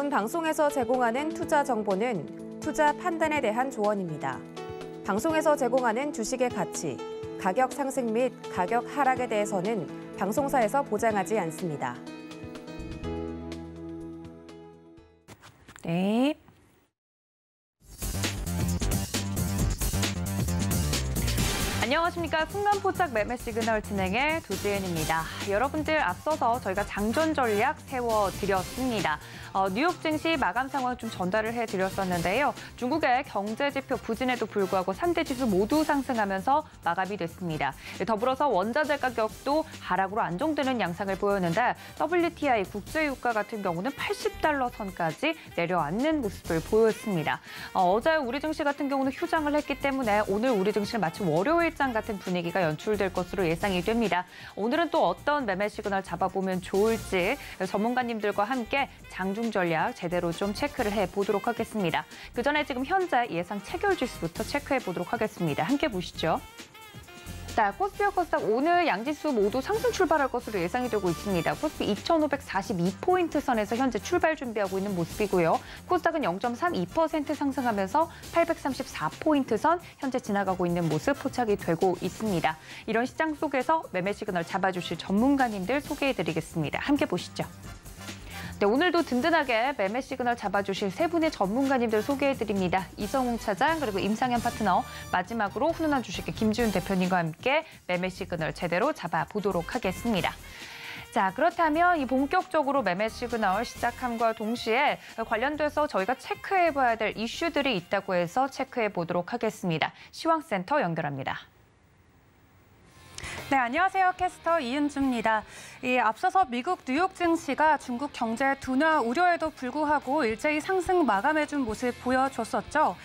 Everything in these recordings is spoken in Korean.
본 방송에서 제공하는 투자 정보는 투자 판단에 대한 조언입니다. 방송에서 제공하는 주식의 가치, 가격 상승 및 가격 하락에 대해서는 방송사에서 보장하지 않습니다. 네. 안녕하십니까. 순간포착 매매 시그널 진행의 도지은입니다. 여러분들 앞서서 저희가 장전 전략 세워드렸습니다. 뉴욕 증시 마감 상황 좀 전달을 해드렸었는데요. 중국의 경제지표 부진에도 불구하고 3대 지수 모두 상승하면서 마감이 됐습니다. 더불어서 원자재 가격도 하락으로 안정되는 양상을 보였는데 WTI 국제유가 같은 경우는 80달러 선까지 내려앉는 모습을 보였습니다. 어제 우리 증시 같은 경우는 휴장을 했기 때문에 오늘 우리 증시는 마치 월요일장 같은 분위기가 연출될 것으로 예상이 됩니다. 오늘은 또 어떤 매매 시그널 잡아보면 좋을지 전문가님들과 함께 장중 전략 제대로 좀 체크를 해보도록 하겠습니다. 그 전에 지금 현재 예상 체결 지수부터 체크해보도록 하겠습니다. 함께 보시죠. 자, 코스피와 코스닥 오늘 양지수 모두 상승 출발할 것으로 예상이 되고 있습니다. 코스피 2,542포인트 선에서 현재 출발 준비하고 있는 모습이고요. 코스닥은 0.32% 상승하면서 834포인트 선 현재 지나가고 있는 모습 포착이 되고 있습니다. 이런 시장 속에서 매매 시그널 잡아주실 전문가님들 소개해드리겠습니다. 함께 보시죠. 네, 오늘도 든든하게 매매 시그널 잡아주실 세 분의 전문가님들 소개해드립니다. 이성웅 차장 그리고 임상현 파트너, 마지막으로 훈훈한 주식의 김지훈 대표님과 함께 매매 시그널 제대로 잡아보도록 하겠습니다. 자, 그렇다면 이 본격적으로 매매 시그널 시작함과 동시에 관련돼서 저희가 체크해봐야 될 이슈들이 있다고 해서 체크해보도록 하겠습니다. 시황센터 연결합니다. 네, 안녕하세요. 캐스터 이은주입니다. 앞서서 미국 뉴욕 증시가 중국 경제 둔화 우려에도 불구하고 일제히 상승 마감해준 모습 보여줬었죠.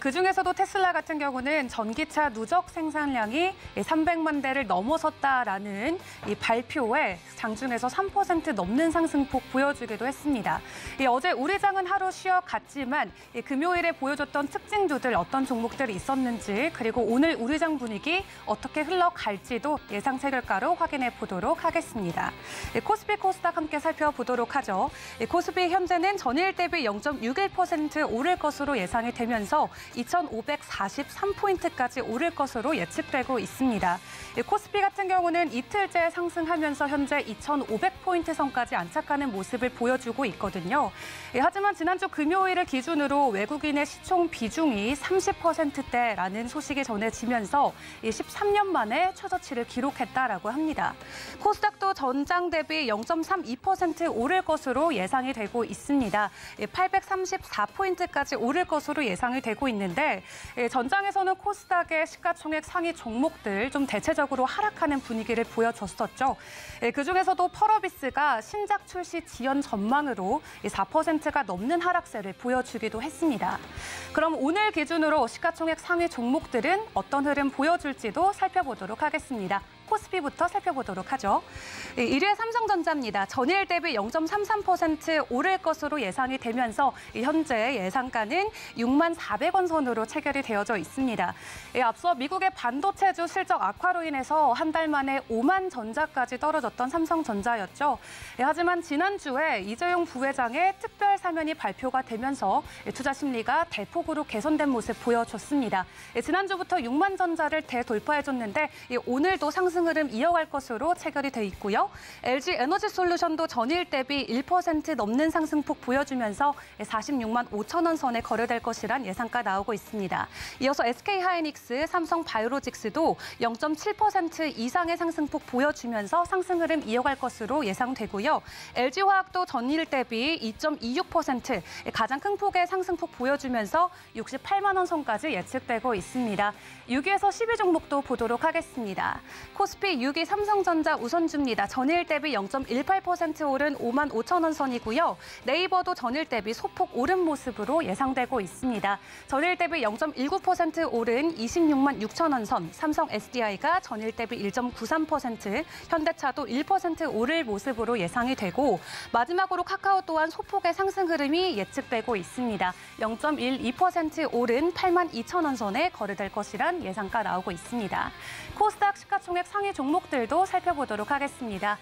그중에서도 테슬라 같은 경우는 전기차 누적 생산량이 300만 대를 넘어섰다라는 이 발표에 장중에서 3% 넘는 상승폭 보여주기도 했습니다. 어제 우리장은 하루 쉬어갔지만 금요일에 보여줬던 특징주들 어떤 종목들이 있었는지 그리고 오늘 우리장 분위기 어떻게 흘러갈지도 예상 세결가로 확인해 보도록 하겠습니다. 코스피 코스닥 함께 살펴보도록 하죠. 코스피 현재는 전일 대비 0.61% 오를 것으로 예상이 되면서 2,543포인트까지 오를 것으로 예측되고 있습니다. 코스피 같은 경우는 이틀째 상승하면서 현재 2,500포인트 선까지 안착하는 모습을 보여주고 있거든요. 하지만 지난주 금요일을 기준으로 외국인의 시총 비중이 30%대라는 소식이 전해지면서 13년 만에 최저치를 기록했다라고 합니다. 코스닥도 전장 대비 0.32% 오를 것으로 예상이 되고 있습니다. 834포인트까지 오를 것으로 예상이 되고 있는데 전장에서는 코스닥의 시가총액 상위 종목들 좀 대체적으로 하락하는 분위기를 보여줬었죠. 그중에서도 펄어비스가 신작 출시 지연 전망으로 4%가 넘는 하락세를 보여주기도 했습니다. 그럼 오늘 기준으로 시가총액 상위 종목들은 어떤 흐름 보여줄지도 살펴보도록 하겠습니다. 코스피부터 살펴보도록 하죠. 1위의 삼성전자입니다. 전일 대비 0.33% 오를 것으로 예상이 되면서 현재 예상가는 6만 400원 선으로 체결이 되어져 있습니다. 앞서 미국의 반도체주 실적 악화로 인해서 한 달 만에 5만 전자까지 떨어졌던 삼성전자였죠. 하지만 지난주에 이재용 부회장의 특별 사면이 발표가 되면서 투자 심리가 대폭으로 개선된 모습 보여줬습니다. 지난주부터 6만 전자를 대돌파해줬는데 오늘도 상승 흐름 이어갈 것으로 체결이 돼 있고요. LG 에너지 솔루션도 전일 대비 1% 넘는 상승폭 보여주면서 46만 5천 원 선에 거래될 것이란 예상가 나오고 있습니다. 이어서 SK하이닉스, 삼성바이오로직스도 0.7% 이상의 상승폭 보여주면서 상승 흐름 이어갈 것으로 예상되고요. LG화학도 전일 대비 2.26% 가장 큰 폭의 상승폭 보여주면서 68만 원 선까지 예측되고 있습니다. 6위에서 10위 종목도 보도록 하겠습니다. 코스피 6위 삼성전자 우선주입니다. 전일 대비 0.18% 오른 5만 5천 원 선이고요. 네이버도 전일 대비 소폭 오른 모습으로 예상되고 있습니다. 전일 대비 0.19% 오른 26만 6천 원 선, 삼성 SDI가 전일 대비 1.93%, 현대차도 1% 오를 모습으로 예상이 되고 마지막으로 카카오 또한 소폭의 상승 흐름이 예측되고 있습니다. 0.12% 오른 8만 2천 원 선에 거래될 것이란 예상가 나오고 있습니다. 코스닥 시가총액 상위 종목들도 살펴보도록 하겠습니다.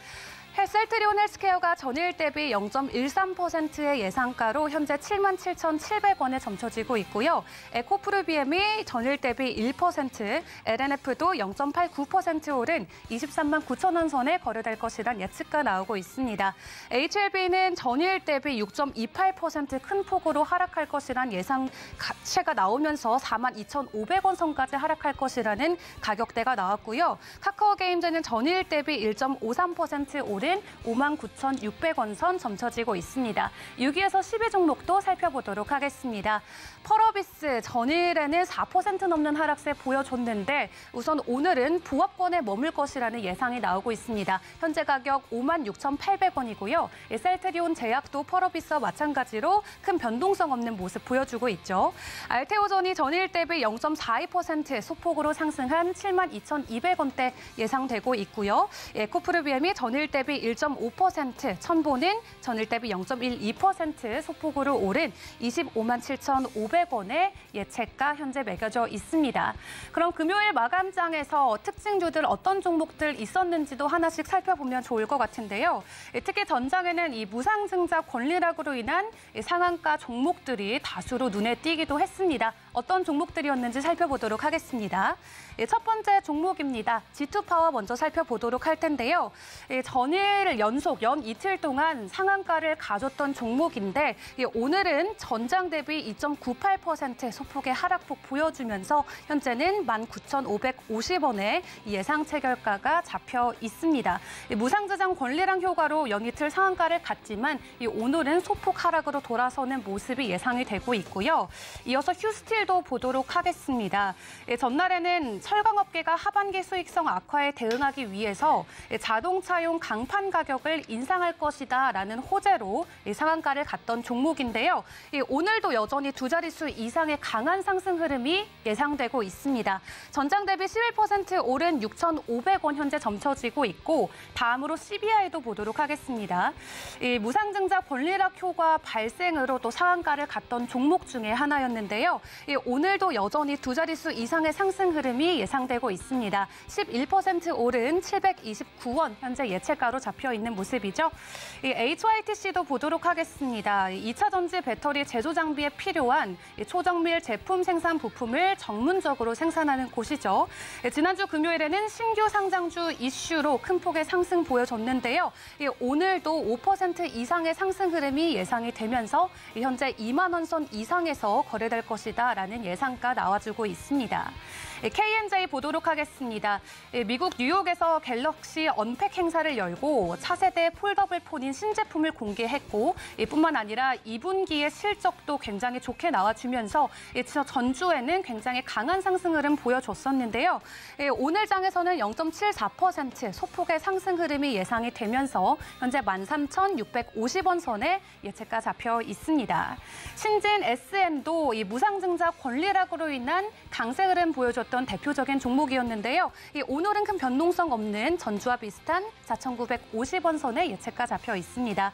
셀트리온 헬스케어가 전일 대비 0.13%의 예상가로 현재 77,700원에 점쳐지고 있고요. 에코프루비엠이 전일 대비 1%, LNF도 0.89% 오른 23만 9천 원 선에 거래될 것이란 예측가 나오고 있습니다. HLB는 전일 대비 6.28% 큰 폭으로 하락할 것이란 예상치가 나오면서 42,500원 선까지 하락할 것이라는 가격대가 나왔고요. 카카오게임즈는 전일 대비 1.53% 오른 59,600원 선 점쳐지고 있습니다. 6위에서 10위 종목도 살펴보도록 하겠습니다. 펄어비스 전일에는 4% 넘는 하락세 보여줬는데 우선 오늘은 보합권에 머물 것이라는 예상이 나오고 있습니다. 현재 가격 56,800원이고요. 셀트리온 제약도 펄어비스와 마찬가지로 큰 변동성 없는 모습 보여주고 있죠. 알테오전이 전일 대비 0.42% 소폭으로 상승한 72,200원대 예상되고 있고요. 에코프루비엠이 전일 대비 1.5%, 첨보는 전일 대비 0.12% 소폭으로 오른 25만 7,500원의 예측가 현재 매겨져 있습니다. 그럼 금요일 마감장에서 특징주들 어떤 종목들 있었는지도 하나씩 살펴보면 좋을 것 같은데요. 특히 전장에는 이 무상증자 권리락으로 인한 상한가 종목들이 다수로 눈에 띄기도 했습니다. 어떤 종목들이었는지 살펴보도록 하겠습니다. 첫 번째 종목입니다. G2파워 먼저 살펴보도록 할 텐데요. 전일 연속 연 이틀 동안 상한가를 가졌던 종목인데 오늘은 전장 대비 2.98% 소폭의 하락폭 보여주면서 현재는 19,550원에 예상 체결가가 잡혀 있습니다. 무상저장 권리랑 효과로 연 이틀 상한가를 갔지만 오늘은 소폭 하락으로 돌아서는 모습이 예상이 되고 있고요. 이어서 휴스틸도 보도록 하겠습니다. 전날에는 철강업계가 하반기 수익성 악화에 대응하기 위해서 자동차용 강판 가격을 인상할 것이다라는 호재로 상한가를 갔던 종목인데요. 오늘도 여전히 두 자릿수 이상의 강한 상승 흐름이 예상되고 있습니다. 전장 대비 11% 오른 6,500원 현재 점쳐지고 있고 다음으로 CBI도 보도록 하겠습니다. 무상증자 권리락 효과 발생으로 또 상한가를 갔던 종목 중에 하나였는데요. 오늘도 여전히 두 자릿수 이상의 상승 흐름이 예상되고 있습니다. 11% 오른 729원 현재 예측가로 잡혀 있는 모습이죠. HYTC도 보도록 하겠습니다. 2차 전지 배터리 제조 장비에 필요한 초정밀 제품 생산 부품을 전문적으로 생산하는 곳이죠. 지난주 금요일에는 신규 상장주 이슈로 큰 폭의 상승 보여줬는데요. 오늘도 5% 이상의 상승 흐름이 예상이 되면서 현재 2만 원 선 이상에서 거래될 것이다라는 예상가 나와주고 있습니다. KNJ 보도록 하겠습니다. 미국 뉴욕에서 갤럭시 언팩 행사를 열고 차세대 폴더블 폰인 신제품을 공개했고 뿐만 아니라 2분기의 실적도 굉장히 좋게 나와주면서 전주에는 굉장히 강한 상승 흐름 보여줬었는데요. 오늘 장에서는 0.74% 소폭의 상승 흐름이 예상이 되면서 현재 13,650원 선에 예측가 잡혀 있습니다. 신진 SM도 이 무상증자 권리락으로 인한 강세 흐름 보여줬던 대표적인 종목이었는데요. 오늘은 큰 변동성 없는 전주와 비슷한 4,950원 선에 예측가 잡혀 있습니다.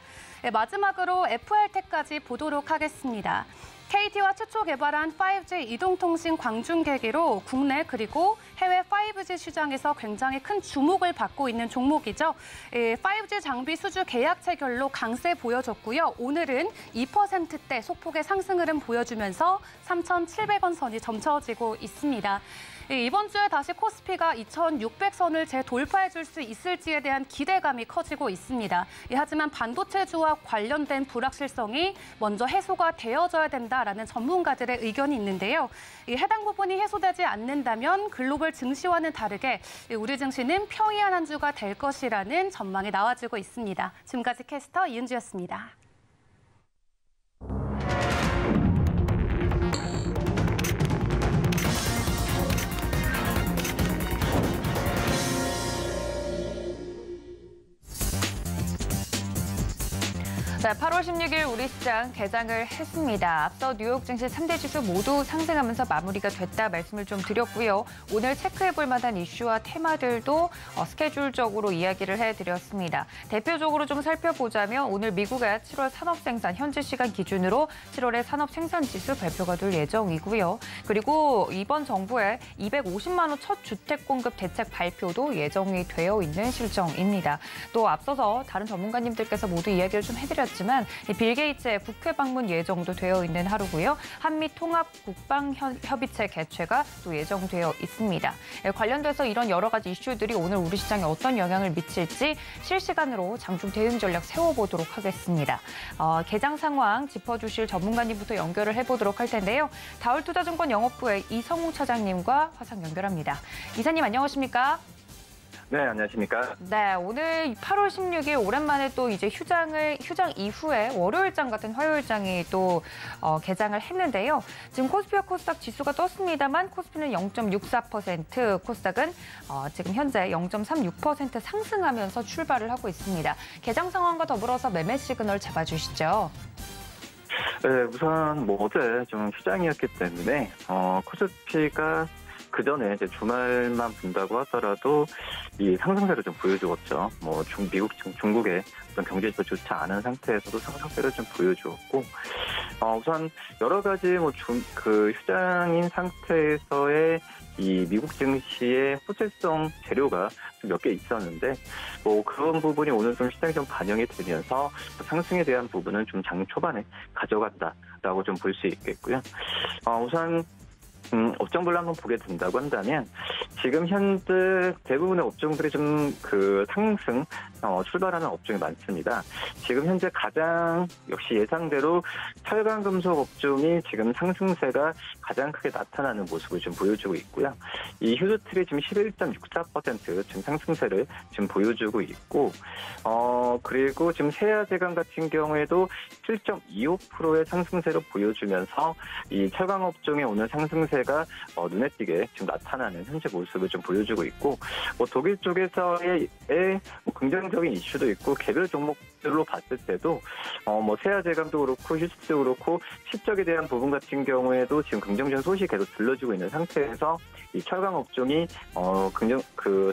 마지막으로 FRT까지 보도록 하겠습니다. KT와 최초 개발한 5G 이동통신 광중계기로 국내 그리고 해외 5G 시장에서 굉장히 큰 주목을 받고 있는 종목이죠. 5G 장비 수주 계약 체결로 강세 보여줬고요. 오늘은 2%대 소폭의 상승 흐름 보여주면서 3,700원 선이 점쳐지고 있습니다. 이번 주에 다시 코스피가 2,600선을 재돌파해 줄 수 있을지에 대한 기대감이 커지고 있습니다. 하지만 반도체주와 관련된 불확실성이 먼저 해소가 되어져야 된다라는 전문가들의 의견이 있는데요. 해당 부분이 해소되지 않는다면 글로벌 증시와는 다르게 우리 증시는 평이한 한 주가 될 것이라는 전망이 나와지고 있습니다. 지금까지 캐스터 이은주였습니다. 자, 8월 16일 우리 시장 개장을 했습니다. 앞서 뉴욕 증시 3대 지수 모두 상승하면서 마무리가 됐다 말씀을 좀 드렸고요. 오늘 체크해볼 만한 이슈와 테마들도 스케줄적으로 이야기를 해드렸습니다. 대표적으로 좀 살펴보자면 오늘 미국의 7월 산업생산 현지 시간 기준으로 7월의 산업생산지수 발표가 될 예정이고요. 그리고 이번 정부의 250만 호 첫 주택 공급 대책 발표도 예정이 되어 있는 실정입니다. 또 앞서서 다른 전문가님들께서 모두 이야기를 좀 해드렸지만 빌 게이츠의 국회 방문 예정도 되어 있는 하루고요. 한미 통합 국방 협의체 개최가 또 예정되어 있습니다. 관련돼서 이런 여러 가지 이슈들이 오늘 우리 시장에 어떤 영향을 미칠지 실시간으로 장중 대응 전략 세워보도록 하겠습니다. 개장 상황 짚어주실 전문가님부터 연결을 해보도록 할 텐데요. 다울투자증권 영업부의 이성웅 차장님과 화상 연결합니다. 이사님 안녕하십니까? 네, 안녕하십니까? 네, 오늘 8월 16일 오랜만에 또 이제 휴장 이후에 월요일장 같은 화요일장이 또 개장을 했는데요. 지금 코스피와 코스닥 지수가 떴습니다만 코스피는 0.64%, 코스닥은 지금 현재 0.36% 상승하면서 출발을 하고 있습니다. 개장 상황과 더불어서 매매 시그널 잡아주시죠. 네, 우선 어제 좀 휴장이었기 때문에 코스피가 그 전에 이제 주말만 본다고 하더라도 이 상승세를 좀 보여주었죠. 중국의 어떤 경제지표 좋지 않은 상태에서도 상승세를 좀 보여주었고, 우선 여러 가지 휴장인 상태에서의 이 미국 증시의 호재성 재료가 좀 몇 개 있었는데, 그런 부분이 오늘 좀 시장에 좀 반영이 되면서 상승에 대한 부분은 좀 장 초반에 가져간다라고 좀 볼 수 있겠고요. 우선 업종별로 한번 보게 된다고 한다면 지금 현재 대부분의 업종들이 좀 상승 출발하는 업종이 많습니다. 지금 현재 가장 역시 예상대로 철강 금속 업종이 지금 상승세가 가장 크게 나타나는 모습을 좀 보여주고 있고요. 이 휴즈트리 지금 11.64% 지금 상승세를 지금 보여주고 있고, 그리고 지금 세아제강 같은 경우에도 7.25%의 상승세를 보여주면서 이 철강 업종의 오늘 상승세가 눈에 띄게 지금 나타나는 현재 모습을 좀 보여주고 있고, 독일 쪽에서의 긍정적인 이슈도 있고, 개별 종목들로 봤을 때도 세아제강도 그렇고 휴즈도 그렇고 실적에 대한 부분 같은 경우에도 지금 긍정적인 소식이 계속 들려주고 있는 상태에서 이 철강 업종이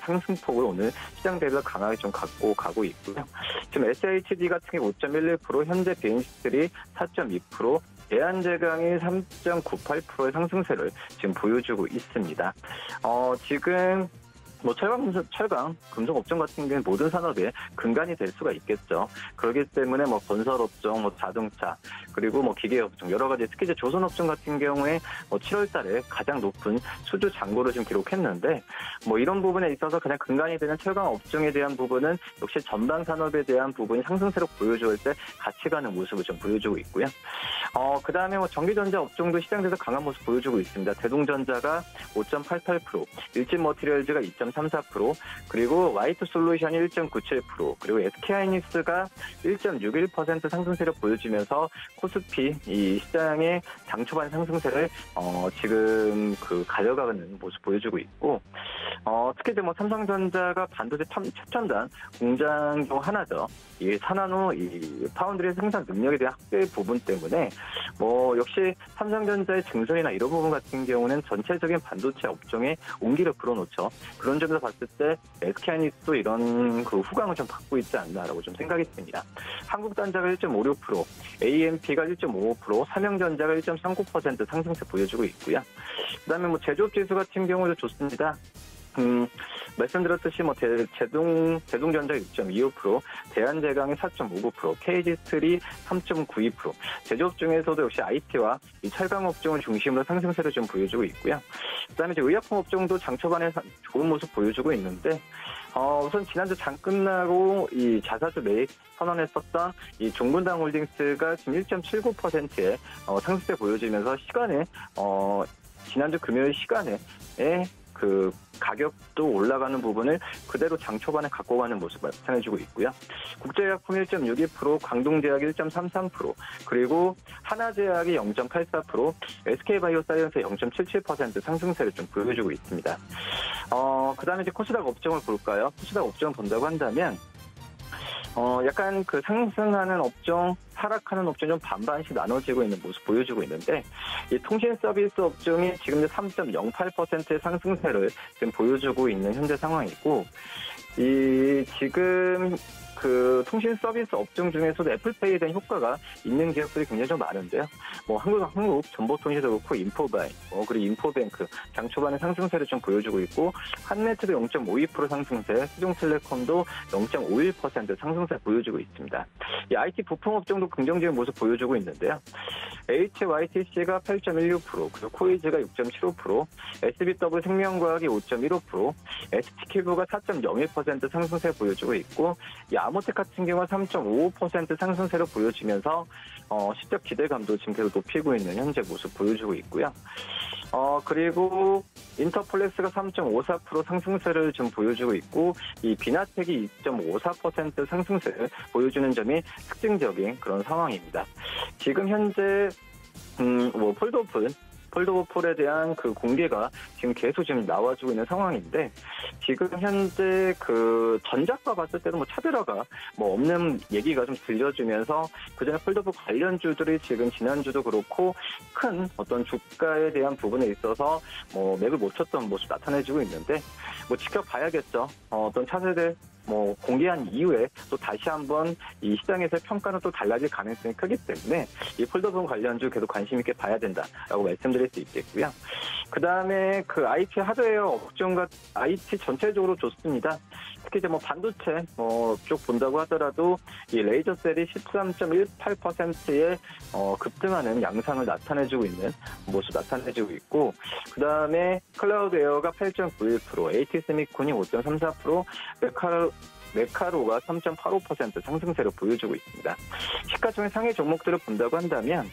상승폭을 오늘 시장 대비가 강하게 좀 갖고 가고 있고요. 지금 SHD 같은 게 5.11%, 현재 비엔시들이 4.2%, 대한제강이 3.98%의 상승세를 지금 보여주고 있습니다. 지금 철강, 금속 업종 같은 경우는 모든 산업의 근간이 될 수가 있겠죠. 그렇기 때문에 건설 업종, 자동차, 그리고 기계 업종, 여러 가지 특히 이제 조선 업종 같은 경우에 7월 달에 가장 높은 수주 잔고를 지금 기록했는데, 이런 부분에 있어서 그냥 근간이 되는 철강 업종에 대한 부분은 역시 전방 산업에 대한 부분이 상승세로 보여줄 때 같이 가는 모습을 좀 보여주고 있고요. 그 다음에 전기전자 업종도 시장에서 강한 모습 보여주고 있습니다. 대동전자가 5.88%, 일진머티리얼즈가 2.34%, 그리고 와이트 솔루션이 1.97%, 그리고 SK하이닉스가 1.61% 상승세를 보여주면서 코스피 이 시장의 장 초반 상승세를 지금 가져가는 모습 보여주고 있고, 특히 이제 삼성전자가 반도체 최첨단 공장 중 하나죠. 이 산화노 이 파운드리 생산 능력에 대한 확대 부분 때문에 역시 삼성전자의 증설이나 이런 부분 같은 경우는 전체적인 반도체 업종에 온기를 불어넣죠. 그런 점에서 봤을 때 SK하이닉스도 이런 후광을 좀 받고 있지 않나라고 좀 생각이 듭니다. 한국전자가 1.56%, AMP가 1.55%, 삼성전자가 1.39% 상승세 보여주고 있고요. 그다음에 제조업 지수 같은 경우도 좋습니다. 말씀드렸듯이 대동전자 6.25%, 대한제강이 4.59%, KG스틸이 3.92%. 제조업 중에서도 역시 IT와 이 철강 업종을 중심으로 상승세를 좀 보여주고 있고요. 그다음에 이제 의약품 업종도 장 초반에 좋은 모습 보여주고 있는데, 우선 지난주 장 끝나고 이 자사주 매입 선언했었던 이 종분당 홀딩스가 지금 1.79%의 상승세 보여주면서 지난주 금요일 시간에 가격도 올라가는 부분을 그대로 장 초반에 갖고 가는 모습을 나타내주고 있고요. 국제의약품 1.62%, 광동제약이 1.33%, 그리고 하나제약이 0.84%, SK바이오사이언스 0.77% 상승세를 좀 보여주고 있습니다. 그다음에 이제 코스닥 업종을 볼까요? 코스닥 업종을 본다고 한다면 약간 그 상승하는 업종, 하락하는 업종 좀 반반씩 나눠지고 있는 모습 보여주고 있는데, 이 통신 서비스 업종이 지금 3.08%의 상승세를 지금 보여주고 있는 현재 상황이고, 지금 그 통신 서비스 업종 중에서도 애플페이에 대한 효과가 있는 기업들이 굉장히 좀 많은데요. 뭐 한국 정보통신도 그렇고 인포바이, 그리고 인포뱅크 장 초반에 상승세를 좀 보여주고 있고, 한네트도 0.52% 상승세, 세종텔레콤도 0.51% 상승세 보여주고 있습니다. 이 IT 부품 업종도 긍정적인 모습 보여주고 있는데요. HYTC가 8.16%, 그리고 코이즈가 6.75%, SBW 생명과학이 5.15%, ST큐브가 4.01% 상승세 보여주고 있고, 이 아모텍 같은 경우는 3.55% 상승세를 보여주면서 실적 기대감도 지금 계속 높이고 있는 현재 모습 보여주고 있고요. 그리고 인터플렉스가 3.54% 상승세를 좀 보여주고 있고, 이 비나텍이 2.54% 상승세를 보여주는 점이 특징적인 그런 상황입니다. 지금 현재 폴더오플에 대한 그 공개가 지금 계속 지금 나와주고 있는 상황인데, 지금 현재 그 전작과 봤을 때도 뭐 차별화가 뭐 없는 얘기가 좀 들려주면서, 그전에 폴더오플 관련주들이 지금 지난주도 그렇고 큰 어떤 주가에 대한 부분에 있어서 뭐 맥을 못 쳤던 모습 나타내주고 있는데, 뭐 지켜봐야겠죠. 어떤 차세대 공개한 이후에 또 다시 한번 이 시장에서의 평가는 또 달라질 가능성이 크기 때문에 이 폴더폰 관련주 계속 관심 있게 봐야 된다라고 말씀드릴 수 있겠고요. 그 다음에 그 IT 하드웨어 업종과 IT 전체적으로 좋습니다. 특히 이제 반도체 쪽 본다고 하더라도 이 레이저셀이 13.18%의 급등하는 양상을 나타내주고 있는 모습 나타내주고 있고, 그 다음에 클라우드 에어가 8.91%, AT세미콘이 5.34%, 메카로가 3.85% 상승세를 보여주고 있습니다. 시가총액 상위 종목들을 본다고 한다면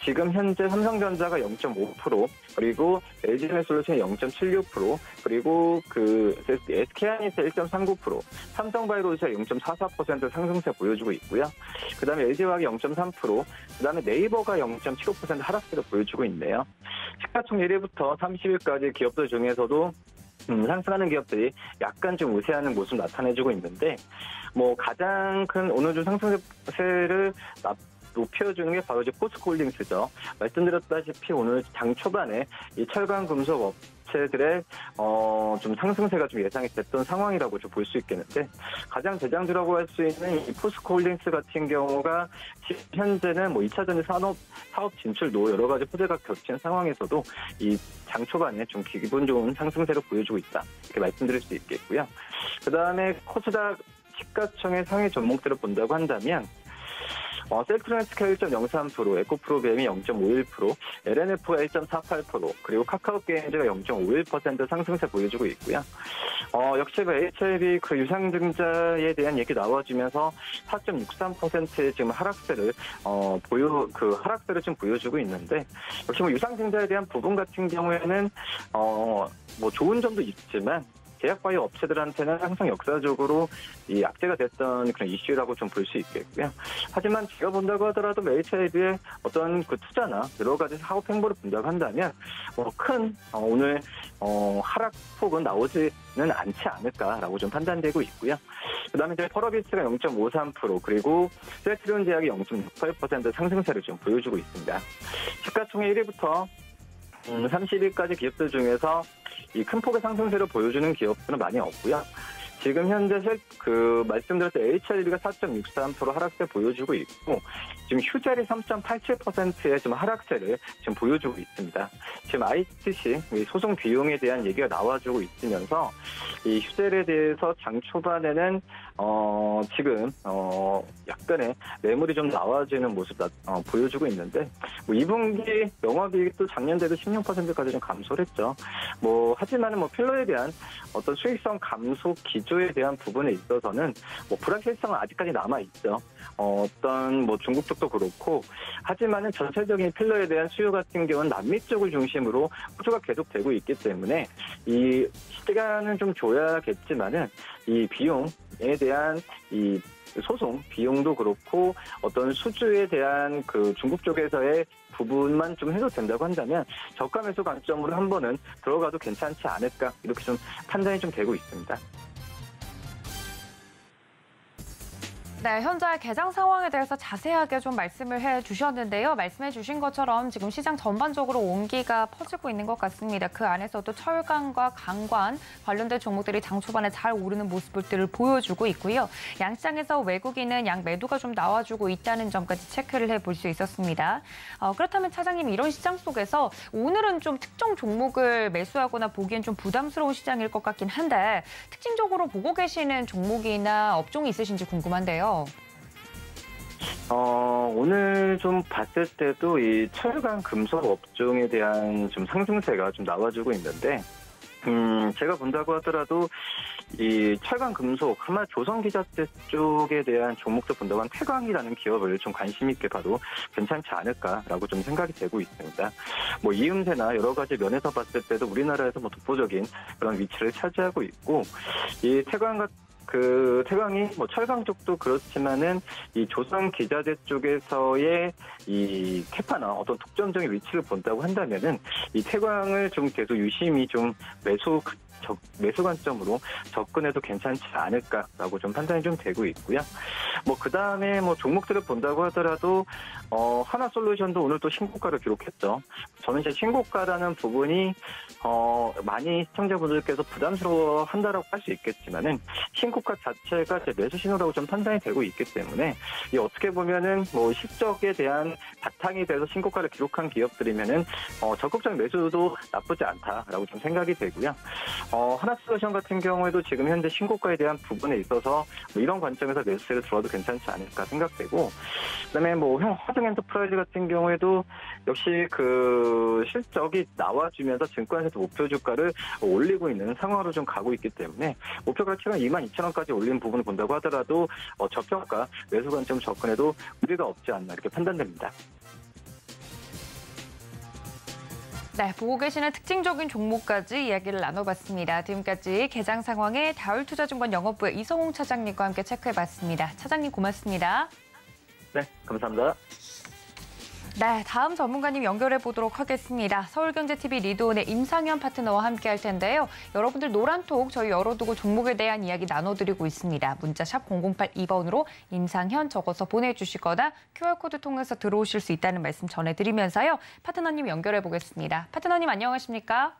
지금 현재 삼성전자가 0.5%, 그리고 LG전자솔루션이 0.76%, 그리고 그 SK하이닉스 1.39%, 삼성바이오로직이 0.44% 상승세 보여주고 있고요. 그 다음에 LG화학이 0.3%, 그 다음에 네이버가 0.75% 하락세를 보여주고 있네요. 시가총액 1위부터 30위까지 기업들 중에서도 상승하는 기업들이 약간 좀 우세하는 모습 나타내주고 있는데, 가장 큰 오늘 중 상승세를 높여주는 게 바로 이제 포스코홀딩스죠. 말씀드렸다시피 오늘 장 초반에 이 철강 금속 업체들의 좀 상승세가 좀 예상이 됐던 상황이라고 좀 볼 수 있겠는데, 가장 대장주라고 할 수 있는 이 포스코홀딩스 같은 경우가 현재는 2차 전지 사업 진출도 여러 가지 호재가 겹친 상황에서도 이 장 초반에 좀 기분 좋은 상승세를 보여주고 있다, 이렇게 말씀드릴 수 있겠고요. 그 다음에 코스닥 시가총액 상위 종목들을 본다고 한다면 셀트로네츠가 1.03%, 에코프로비엠이 0.51%, LNF가 1.48%, 그리고 카카오게임즈가 0.51% 상승세 보여주고 있고요. 역시 HLB 그 유상증자에 대한 얘기 나와주면서 4.63%의 지금 하락세를 하락세를 좀 보여주고 있는데, 역시 유상증자에 대한 부분 같은 경우에는 좋은 점도 있지만 제약바이오 업체들한테는 항상 역사적으로 이 악재가 됐던 그런 이슈라고 좀 볼 수 있겠고요. 하지만 제가 본다고 하더라도 HIB의 어떤 그 투자나 여러 가지 사업 행보를 본다고 한다면 큰 오늘 하락폭은 나오지는 않지 않을까라고 좀 판단되고 있고요. 그다음에 이제 펄어비스가 0.53%, 그리고 셀트리온 제약이 0.68% 상승세를 좀 보여주고 있습니다. 시가총액 1위부터 30위까지 기업들 중에서 이 큰 폭의 상승세를 보여주는 기업들은 많이 없고요. 지금 현재 말씀드렸던 HLB가 4.63% 하락세 보여주고 있고, 지금 휴젤이 3.87%의 지금 하락세를 지금 보여주고 있습니다. 지금 ITC 소송 비용에 대한 얘기가 나와주고 있으면서 이 휴젤에 대해서 장 초반에는 지금 약간의 매물이 좀 나와지는 모습 보여주고 있는데, 2분기 영업이익도 작년 대비 16%까지 좀 감소를 했죠. 하지만은 필러에 대한 어떤 수익성 감소 기조에 대한 부분에 있어서는 불확실성은 아직까지 남아 있죠. 어떤 중국 쪽도 그렇고, 하지만은 전체적인 필러에 대한 수요 같은 경우는 남미 쪽을 중심으로 호조가 계속되고 있기 때문에 이 시간은 좀 줘야겠지만은 이 비용에 대한 이 소송 비용도 그렇고 어떤 수주에 대한 그 중국 쪽에서의 부분만 좀 해도 된다고 한다면 저가 매수 관점으로 한 번은 들어가도 괜찮지 않을까, 이렇게 좀 판단이 좀 되고 있습니다. 네, 현재 개장 상황에 대해서 자세하게 좀 말씀을 해주셨는데요. 말씀해주신 것처럼 지금 시장 전반적으로 온기가 퍼지고 있는 것 같습니다. 그 안에서도 철강과 강관 관련된 종목들이 장 초반에 잘 오르는 모습들을 보여주고 있고요. 양시장에서 외국인은 양 매도가 좀 나와주고 있다는 점까지 체크를 해볼 수 있었습니다. 그렇다면 차장님, 이런 시장 속에서 오늘은 좀 특정 종목을 매수하거나 보기엔 좀 부담스러운 시장일 것 같긴 한데 특징적으로 보고 계시는 종목이나 업종이 있으신지 궁금한데요. 오늘 좀 봤을 때도 이 철강 금속 업종에 대한 좀 상승세가 좀 나와주고 있는데, 제가 본다고 하더라도 이 철강 금속, 아마 조선기자재 쪽에 대한 종목도 본다고 한 태광이라는 기업을 좀 관심 있게 봐도 괜찮지 않을까라고 좀 생각이 되고 있습니다. 뭐 이음새나 여러 가지 면에서 봤을 때도 우리나라에서 뭐 독보적인 그런 위치를 차지하고 있고, 이 태광이 뭐 철강 쪽도 그렇지만은 이 조선 기자재 쪽에서의 이 캐파나 어떤 독점적인 위치를 본다고 한다면은 이 태광을 좀 계속 유심히 좀 매수 관점으로 접근해도 괜찮지 않을까라고 좀 판단이 좀 되고 있고요. 뭐 그 다음에 뭐 종목들을 본다고 하더라도 하나솔루션도 오늘 또 신고가를 기록했죠. 저는 이제 신고가라는 부분이 많이 시청자분들께서 부담스러워한다라고 할 수 있겠지만은 신고가 자체가 제 매수 신호라고 좀 판단이 되고 있기 때문에 이 어떻게 보면은 뭐 실적에 대한 바탕이 돼서 신고가를 기록한 기업들이면은 적극적인 매수도 나쁘지 않다라고 좀 생각이 되고요. 하나솔루션 같은 경우에도 지금 현재 신고가에 대한 부분에 있어서 뭐 이런 관점에서 매수세를 들어도 괜찮지 않을까 생각되고, 그다음에 뭐 화성엔터프라이즈 같은 경우에도 역시 그 실적이 나와주면서 증권에서 목표 주가를 올리고 있는 상황으로 좀 가고 있기 때문에 목표 가치가 22,000원까지 올린 부분을 본다고 하더라도 저평가 매수 관점 접근해도 무리가 없지 않나 이렇게 판단됩니다. 네, 보고 계시는 특징적인 종목까지 이야기를 나눠봤습니다. 지금까지 개장 상황에 다울투자증권 영업부의 이성홍 차장님과 함께 체크해봤습니다. 차장님 고맙습니다. 네, 감사합니다. 네, 다음 전문가님 연결해 보도록 하겠습니다. 서울경제TV 리드온의 임상현 파트너와 함께 할 텐데요. 여러분들 노란톡 저희 열어두고 종목에 대한 이야기 나눠드리고 있습니다. 문자 샵 0082번으로 임상현 적어서 보내주시거나 QR코드 통해서 들어오실 수 있다는 말씀 전해드리면서요. 파트너님 연결해 보겠습니다. 파트너님 안녕하십니까?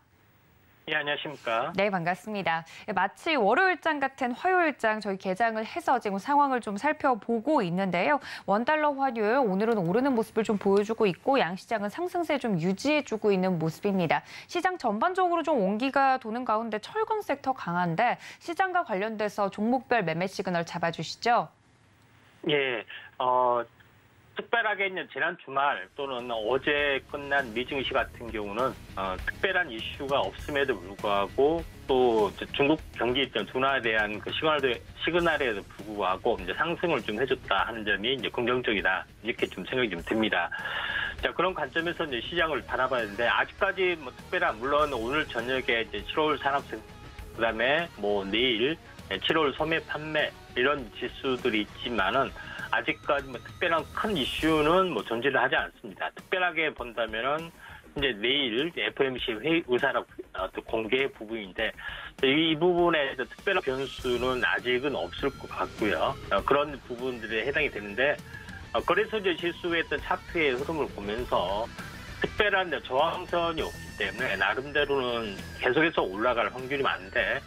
예, 안녕하십니까. 네, 반갑습니다. 마치 월요일장 같은 화요일장 저희 개장을 해서 지금 상황을 좀 살펴보고 있는데요. 원달러 환율 오늘은 오르는 모습을 좀 보여주고 있고 양시장은 상승세 좀 유지해주고 있는 모습입니다. 시장 전반적으로 좀 온기가 도는 가운데 철강 섹터 강한데 시장과 관련돼서 종목별 매매 시그널 잡아주시죠. 예, 특별하게 이제 지난 주말 또는 어제 끝난 미증시 같은 경우는 특별한 이슈가 없음에도 불구하고 또 중국 경기 둔화에 대한 그 시그널에도 불구하고 이제 상승을 좀 해줬다 하는 점이 이제 긍정적이다 이렇게 좀 생각이 좀 듭니다. 자, 그런 관점에서 이제 시장을 바라봐야 되는데 아직까지 뭐 특별한 물론 오늘 저녁에 이제 7월 산업생 그다음에 뭐 내일 7월 소매 판매 이런 지수들이 있지만은. 아직까지 뭐 특별한 큰 이슈는 뭐 존재를 하지 않습니다. 특별하게 본다면은 이제 내일 FOMC 회의 의사락 또 공개 부분인데 이 부분에 특별한 변수는 아직은 없을 것 같고요. 그런 부분들에 해당이 되는데 그래서 이제 지수의 차트의 흐름을 보면서 특별한 저항선이 없기 때문에 나름대로는 계속해서 올라갈 확률이 많은데.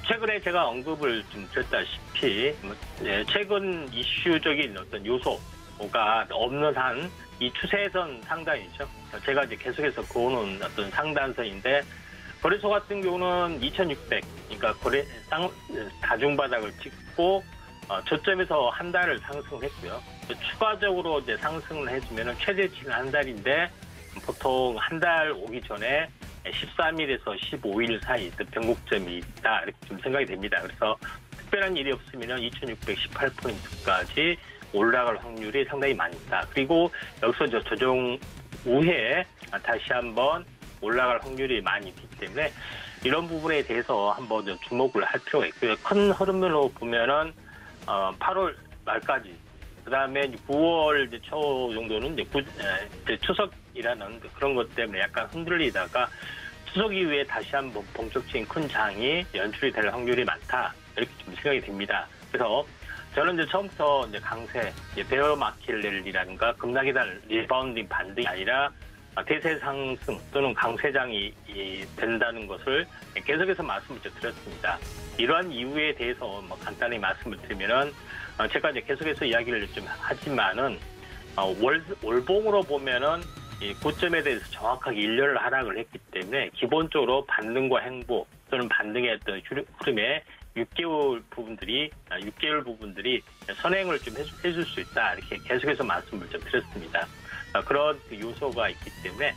최근에 제가 언급을 좀 드렸다시피 최근 이슈적인 어떤 요소가 없는 한 이 추세선 상단이죠. 제가 이제 계속해서 그어놓은 어떤 상단선인데 거래소 같은 경우는 2,600, 그러니까 다중바닥을 찍고 저점에서 한 달을 상승했고요. 추가적으로 이제 상승을 해주면 최대치는 한 달인데 보통 한 달 오기 전에 13일에서 15일 사이 변곡점이 있다 이렇게 좀 생각이 됩니다. 그래서 특별한 일이 없으면 2,618포인트까지 올라갈 확률이 상당히 많다. 그리고 여기서 조정 후에 다시 한번 올라갈 확률이 많이 있기 때문에 이런 부분에 대해서 한번 좀 주목을 할 필요가 있고요. 큰 흐름으로 보면은 8월 말까지 그다음에 9월 초 정도는 이제 추석이라는 그런 것 때문에 약간 흔들리다가 추석 이후에 다시 한번 본격적인 큰 장이 연출이 될 확률이 많다 이렇게 좀 생각이 됩니다. 그래서 저는 이제 처음부터 이제 강세, 베어 마켓 랠리라든가 급락이달 리바운딩 반등이 아니라 대세 상승 또는 강세장이 된다는 것을 계속해서 말씀을 드렸습니다. 이러한 이유에 대해서 뭐 간단히 말씀을 드리면은 제가 이제 계속해서 이야기를 좀 하지만은 월봉으로 보면은 이 고점에 대해서 정확하게 일렬 하락을 했기 때문에 기본적으로 반등과 행보 또는 반등의 어떤 흐름에 6개월 부분들이 선행을 좀 해줄 수 있다 이렇게 계속해서 말씀을 좀 드렸습니다. 그런 요소가 있기 때문에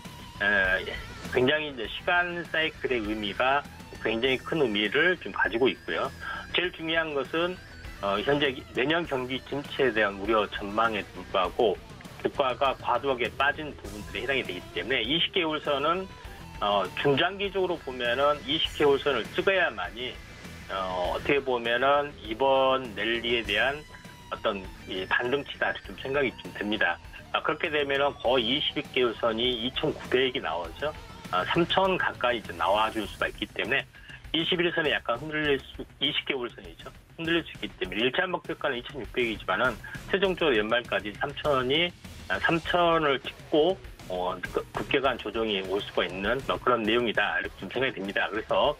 굉장히 이제 시간 사이클의 의미가 굉장히 큰 의미를 좀 가지고 있고요. 제일 중요한 것은 현재 내년 경기 침체에 대한 우려 전망에 불구하고 주가가 과도하게 빠진 부분들에 해당이 되기 때문에 20개월선은 중장기적으로 보면은 20개월선을 찍어야만이 어떻게 보면은 이번 랠리에 대한 어떤 반등치다 좀 생각이 좀 됩니다. 그렇게 되면은 거의 22개월선이 2,900이 나오죠. 3,000 가까이 이제 나와줄 수가 있기 때문에 21선에 약간 20개월선이죠. 흔들릴 수 있기 때문에 1차 목표가는 2,600이지만은 최종적으로 연말까지 3,000을 찍고 급격한 조정이 올 수가 있는 그런 내용이다 이렇게 좀 생각이 됩니다. 그래서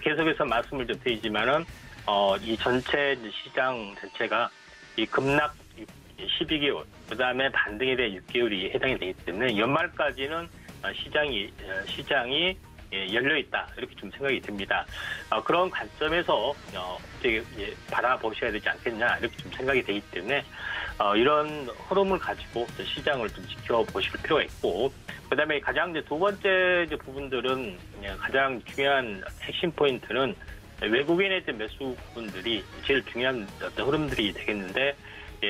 계속해서 말씀을 좀 드리지만은 이 전체 시장 자체가 이 급락 12개월, 그 다음에 반등에 대해 6개월이 해당이 되기 때문에 연말까지는 시장이 열려 있다 이렇게 좀 생각이 듭니다. 그런 관점에서 어떻게 바라보셔야 되지 않겠냐 이렇게 좀 생각이 되기 때문에 이런 흐름을 가지고 시장을 좀 지켜보실 필요가 있고, 그 다음에 가장 두 번째 부분들은 가장 중요한 핵심 포인트는 외국인의 매수 부분들이 제일 중요한 어떤 흐름들이 되겠는데,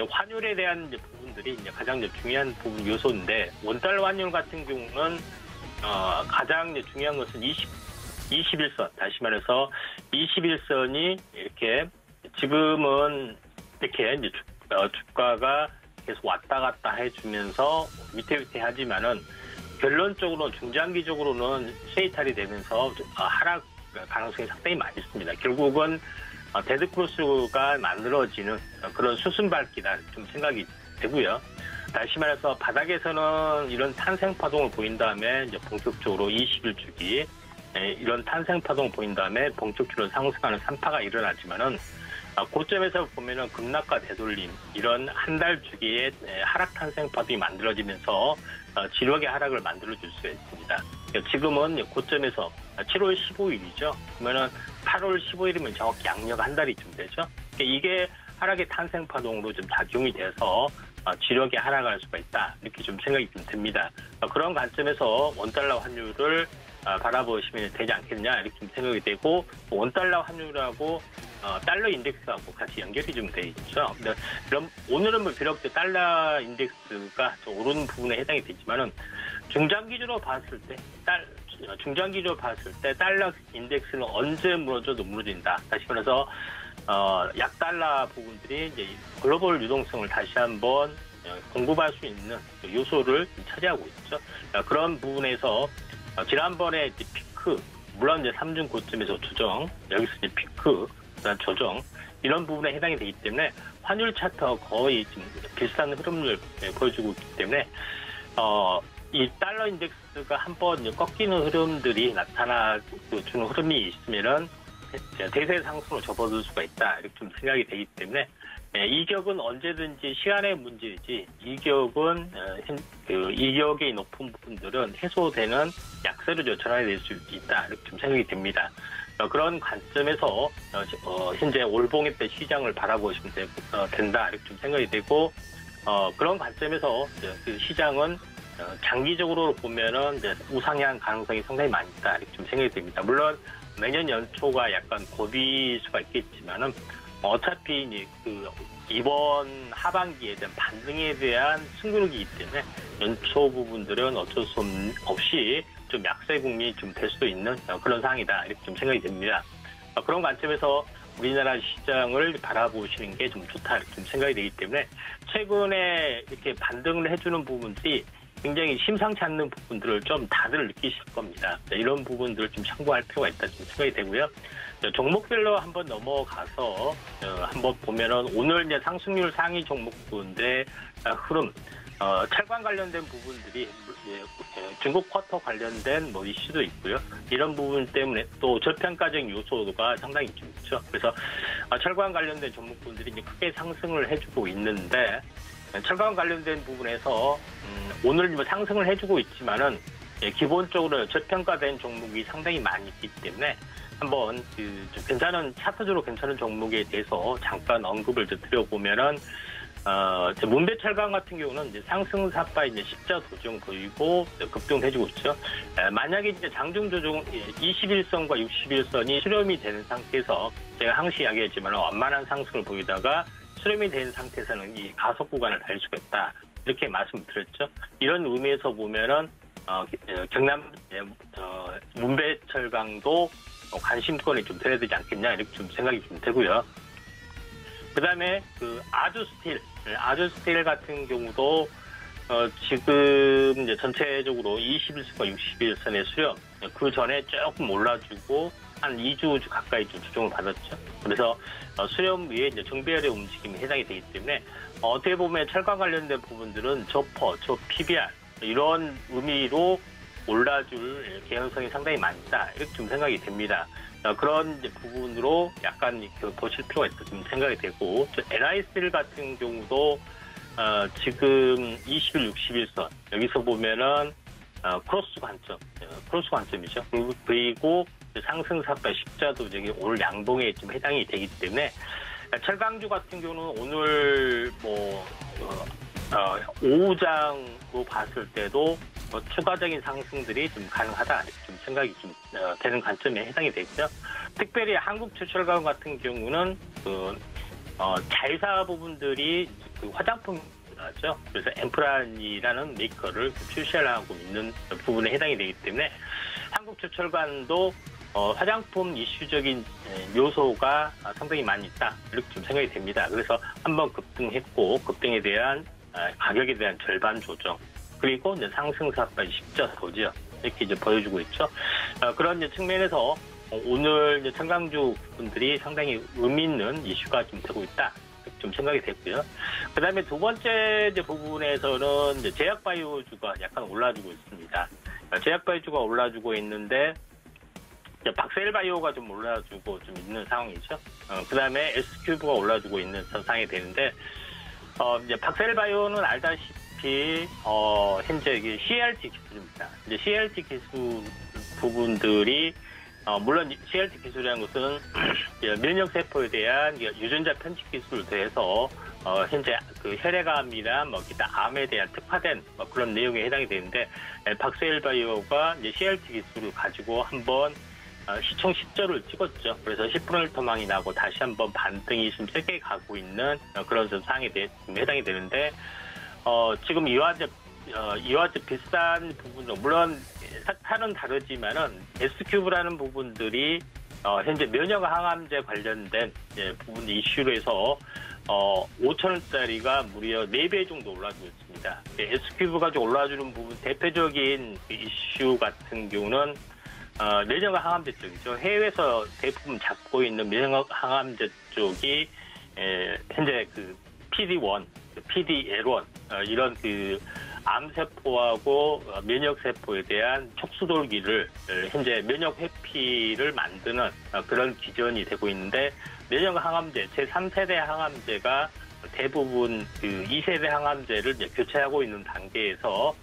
환율에 대한 부분들이 가장 중요한 부분 요소인데, 원달러 환율 같은 경우는 가장 중요한 것은 21선, 다시 말해서 21선이 이렇게 지금은 이렇게 주가가 계속 왔다 갔다 해주면서 위태위태하지만은 결론적으로 중장기적으로는 쉐이탈이 되면서 하락 가능성이 상당히 많이 있습니다. 결국은 데드크로스가 만들어지는 그런 수순밟기다 좀 생각이 되고요. 다시 말해서 바닥에서는 이런 탄생파동을 보인 다음에 이제 본격적으로 20일 주기 이런 탄생파동을 보인 다음에 본격적으로 상승하는 산파가 일어나지만은 고점에서 보면은 급락과 되돌림 이런 한 달 주기의 하락 탄생파동이 만들어지면서 지력의 하락을 만들어줄 수 있습니다. 지금은 고점에서 7월 15일이죠. 그러면은 8월 15일이면 정확히 양력 한 달이 좀 되죠. 이게 하락의 탄생파동으로 좀 작용이 돼서 지력이 하락할 수가 있다 이렇게 좀 생각이 좀 듭니다. 그런 관점에서 원달러 환율을 바라보시면 되지 않겠냐 이렇게 좀 생각이 되고, 원달러 환율하고 달러 인덱스하고 같이 연결이 좀 돼 있죠. 그럼 오늘은 비록 달러 인덱스가 좀 오르는 부분에 해당이 되지만은 중장기적으로 봤을 때 달러 인덱스는 언제 무너져도 무너진다. 다시 말해서 약달러 부분들이 이제 글로벌 유동성을 다시 한번 공급할 수 있는 요소를 차지하고 있죠. 그런 부분에서 지난번에 이제 피크, 물론 이제 3중 고점에서 조정, 여기서 이제 피크, 그다음 조정 이런 부분에 해당이 되기 때문에 환율 차트와 거의 좀 비슷한 흐름을 보여주고 있기 때문에 이 달러 인덱스가 한번 꺾이는 흐름들이 나타나주는 흐름이 있으면은 대세 상승으로 접어들 수가 있다 이렇게 좀 생각이 되기 때문에 이격은 언제든지 시간의 문제이지 이격은 이격이 높은 부분들은 해소되는 약세로 전환이 될 수 있다 이렇게 좀 생각이 됩니다. 그런 관점에서 현재 올봉의 때 시장을 바라보시면 된다 이렇게 좀 생각이 되고, 그런 관점에서 그 시장은 장기적으로 보면은 이제 우상향 가능성이 상당히 많이 있다 이렇게 좀 생각이 됩니다. 물론 매년 연초가 약간 고비수가 있겠지만은 어차피 이번 하반기에 대한 반등에 대한 승부욕이기 때문에 연초 부분들은 어쩔 수 없이 좀 약세 국면이 좀 될 수도 있는 그런 상황이다 이렇게 좀 생각이 됩니다. 그런 관점에서 우리나라 시장을 바라보시는 게 좀 좋다 이렇게 좀 생각이 되기 때문에 최근에 이렇게 반등을 해주는 부분들이 굉장히 심상치 않는 부분들을 좀 다들 느끼실 겁니다. 이런 부분들을 좀 참고할 필요가 있다 좀 생각이 되고요. 종목별로 한번 넘어가서 한번 보면은 오늘 이제 상승률 상위 종목군의 흐름, 철강 관련된 부분들이 중국 쿼터 관련된 뭐 이슈도 있고요. 이런 부분 때문에 또 저평가적 요소가 상당히 좀 있죠. 그래서 철강 관련된 종목군들이 이제 크게 상승을 해주고 있는데 철강 관련된 부분에서 오늘 뭐 상승을 해주고 있지만은 기본적으로 저평가된 종목이 상당히 많이 있기 때문에 한번 좀 괜찮은 차트적으로 괜찮은 종목에 대해서 잠깐 언급을 드려보면은 문배철강 같은 경우는 이제 상승사파 이제 십자 도중 보이고 급등해주고 있죠. 만약에 이제 장중 조정 21선과 61선이 수렴이 되는 상태에서 제가 항시 이야기했지만 완만한 상승을 보이다가 수렴이 된 상태에서는 이 가속 구간을 달 수가 있다. 이렇게 말씀드렸죠. 이런 의미에서 보면은 경남 문배철강도 관심권이 좀 돼야 되지 않겠냐 이렇게 좀 생각이 좀 되고요. 그다음에 그 아주스틸 같은 경우도 지금 이제 전체적으로 21선과 61선의 수렴 그 전에 조금 올라주고 한 2주 가까이 좀 조정을 받았죠. 그래서 수렴 위에 이제 정배열의 움직임이 해당이 되기 때문에 어떻게 보면 철강 관련된 부분들은 저퍼, PBR 이런 의미로 올라줄 개연성이 상당히 많다 이렇게 좀 생각이 됩니다. 그런 이제 부분으로 약간 보실 필요가 있다 좀 생각이 되고 NISL 같은 경우도 지금 21, 61선 여기서 보면은 크로스 관점이죠. 그리고 상승사파 십자도 저기 오늘 양봉에 좀 해당이 되기 때문에 철강주 같은 경우는 오늘 오후장으로 봤을 때도 추가적인 상승들이 좀 가능하다 좀 생각이 좀 되는 관점에 해당이 되고요. 특별히 한국철강 같은 경우는 자회사 부분들이 그 화장품이죠. 그래서 엠프란이라는 메이커를 출시를 하고 있는 부분에 해당이 되기 때문에 한국철강도 화장품 이슈적인 요소가 상당히 많이 있다 이렇게 좀 생각이 됩니다. 그래서 한번 급등했고 급등에 대한 가격에 대한 절반 조정 그리고 이제 상승사파 십자도죠 이렇게 이제 보여주고 있죠. 그런 이제 측면에서 오늘 이제 철강주 분들이 상당히 의미 있는 이슈가 좀 되고 있다 이렇게 좀 생각이 됐고요. 그다음에 두 번째 이제 부분에서는 이제 제약바이오주가 약간 올라주고 있습니다. 제약바이오주가 올라주고 있는데 박셀바이오가 좀 올라주고 좀 있는 상황이죠. 그다음에 S큐브가 올라주고 있는 상황이 되는데 이제 박셀바이오는 알다시피 현재 이게 CLT 기술입니다. 이제 CLT 기술 부분들이 물론 CLT 기술이라는 것은 면역 세포에 대한 유전자 편집 기술을 더해서 현재 그 혈액암이나 기타 암에 대한 특화된 그런 내용에 해당이 되는데 박셀바이오가 이제 CLT 기술을 가지고 한번 시총 10절을 찍었죠. 그래서 10분을 토막이 나고 다시 한번 반등이 좀 세게 가고 있는 그런 상황에 해당이 되는데 지금 이와 비슷한 부분은 물론 사탄은 다르지만은 S큐브라는 부분들이 현재 면역 항암제 관련된 부분 이슈로 해서 5,000원짜리가 무려 4배 정도 올라주고 있습니다. S큐브 가지고 올라주는 부분 대표적인 이슈 같은 경우는 면역 항암제 쪽이죠. 해외에서 대부분 잡고 있는 면역 항암제 쪽이 현재 그 PD1, PDL1 이런 그 암세포하고 면역세포에 대한 촉수돌기를 현재 면역 회피를 만드는 그런 기전이 되고 있는데 면역 항암제 제3세대 항암제가 대부분 그 2세대 항암제를 이제 교체하고 있는 단계에서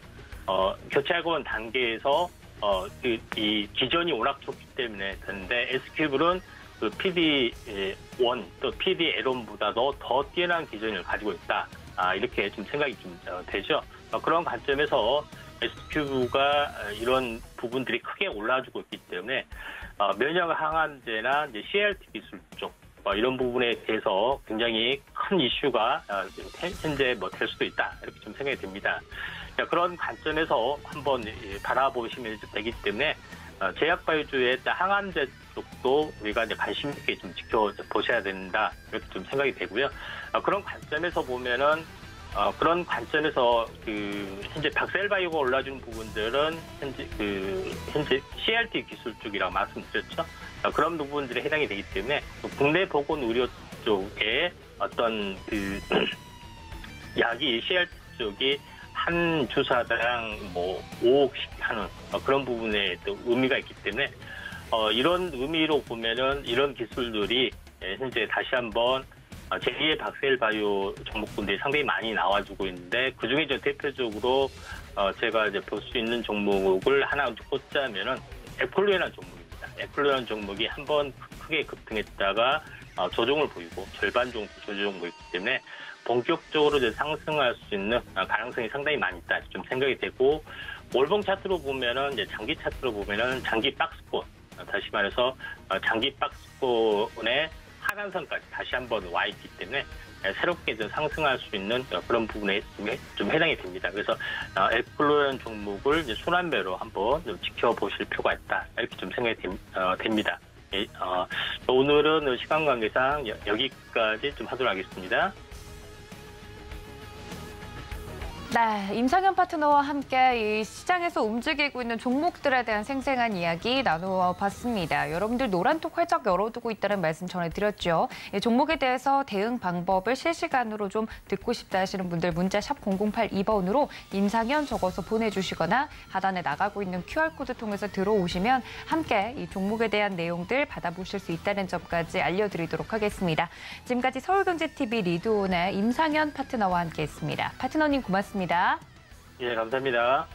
이 기전이 워낙 좋기 때문에 되는데 S큐브는 그 PD1 또 PDL1보다도 더 뛰어난 기전을 가지고 있다. 이렇게 좀 생각이 좀 되죠. 그런 관점에서 S큐브가 이런 부분들이 크게 올라주고 있기 때문에 면역 항암제나 이제 CLT 기술 쪽 이런 부분에 대해서 굉장히 큰 이슈가 현재 될 수도 있다. 이렇게 좀 생각이 됩니다. 그런 관점에서 한번 바라보시면 되기 때문에 제약바이오주의 항암제 쪽도 우리가 이제 관심 있게 좀 지켜보셔야 된다. 이렇게 좀 생각이 되고요. 그런 관점에서 보면은 그런 관점에서 현재 박셀바이오가 올라준 부분들은 현재 CRT 기술 쪽이라고 말씀드렸죠. 그런 부분들에 해당이 되기 때문에 국내 보건 의료 쪽에 어떤 약이 CRT 쪽이 한 주사당 5억씩 하는 그런 부분에 또 의미가 있기 때문에 이런 의미로 보면은 이런 기술들이 현재 다시 한번 제2의 박셀바이오 종목군들이 상당히 많이 나와주고 있는데 그중에 대표적으로 제가 이제 볼 수 있는 종목을 하나 꼽자면은 에콜로이라는 종목입니다. 에콜로이라는 종목이 한번 크게 급등했다가 조정을 보이고 절반 정도 조정을 보이기 때문에 본격적으로 이제 상승할 수 있는 가능성이 상당히 많이 있다 좀 생각이 되고 월봉 차트로 보면은 이제 장기 차트로 보면은 장기 박스권 다시 말해서 장기 박스권의 하단선까지 다시 한번 와 있기 때문에 새롭게 좀 상승할 수 있는 그런 부분에 좀 해당이 됩니다. 그래서 에콜로이라는 종목을 이제 순환매로 한번 좀 지켜보실 필요가 있다 이렇게 좀 생각이 됩니다. 오늘은 시간 관계상 여기까지 좀 하도록 하겠습니다. 네, 임상현 파트너와 함께 이 시장에서 움직이고 있는 종목들에 대한 생생한 이야기 나누어 봤습니다. 여러분들 노란톡 활짝 열어두고 있다는 말씀 전해드렸죠. 종목에 대해서 대응 방법을 실시간으로 좀 듣고 싶다 하시는 분들 문자 샵 0082번으로 임상현 적어서 보내주시거나 하단에 나가고 있는 QR코드 통해서 들어오시면 함께 이 종목에 대한 내용들 받아보실 수 있다는 점까지 알려드리도록 하겠습니다. 지금까지 서울경제TV 리드온의 임상현 파트너와 함께했습니다. 파트너님 고맙습니다. 예, 감사합니다.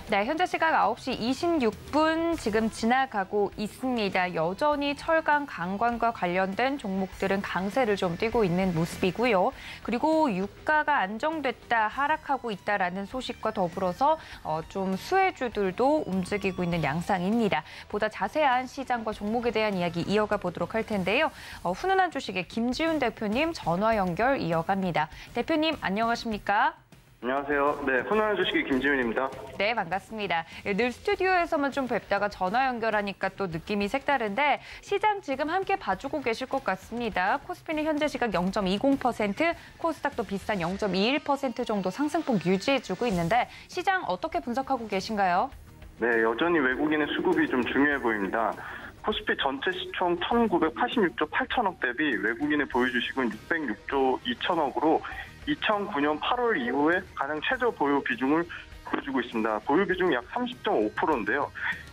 네, 현재 시각 9시 26분 지금 지나가고 있습니다. 여전히 철강, 강관과 관련된 종목들은 강세를 좀 띠고 있는 모습이고요. 그리고 유가가 안정됐다, 하락하고 있다라는 소식과 더불어서 좀 수혜주들도 움직이고 있는 양상입니다. 보다 자세한 시장과 종목에 대한 이야기 이어가 보도록 할 텐데요. 훈훈한 주식의 김지훈 대표님 전화 연결 이어갑니다. 대표님 안녕하십니까? 안녕하세요. 네, 훈훈한 주식의 김지훈입니다. 네, 반갑습니다. 늘 스튜디오에서만 좀 뵙다가 전화 연결하니까 또 느낌이 색다른데 시장 지금 함께 봐주고 계실 것 같습니다. 코스피는 현재 시각 0.20%, 코스닥도 비슷한 0.21% 정도 상승폭 유지해주고 있는데 시장 어떻게 분석하고 계신가요? 네, 여전히 외국인의 수급이 좀 중요해 보입니다. 코스피 전체 시총 1,986조 8천억 대비 외국인의 보유 주식은 606조 2천억으로 2009년 8월 이후에 가장 최저 보유 비중을 보여주고 있습니다. 보유 비중이 약 30.5%인데요.